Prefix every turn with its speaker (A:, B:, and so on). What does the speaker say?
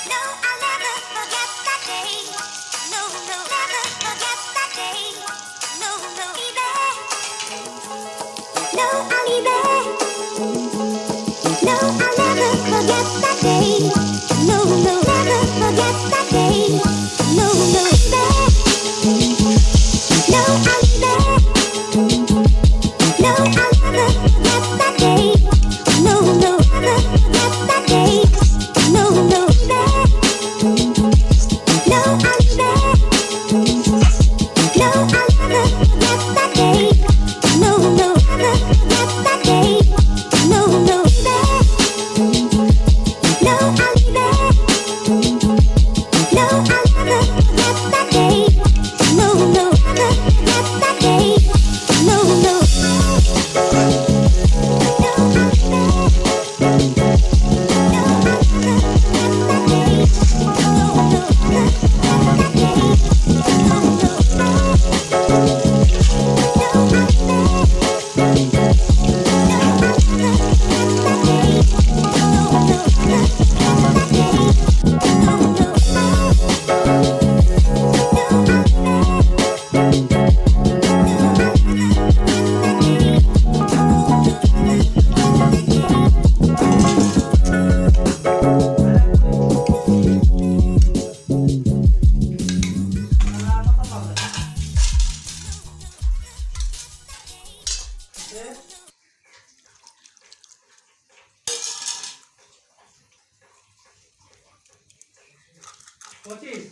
A: No, I'll never forget that day. No, no, never forget that day. No, no, baby. No, I'll leave it. No, I'll never forget that day. No, no, never forget that day. No, no, baby. No, I'll leave it. No, I'll never forget that day. No, no, never forget that day. No, no, baby. No, I'll leave it. No, I'll never forget that day. No, no, never forget that day. No, no, baby. No, I'll leave it. No, I'll never forget that day. No, no, never forget that day. No, no.
B: পঁচিশ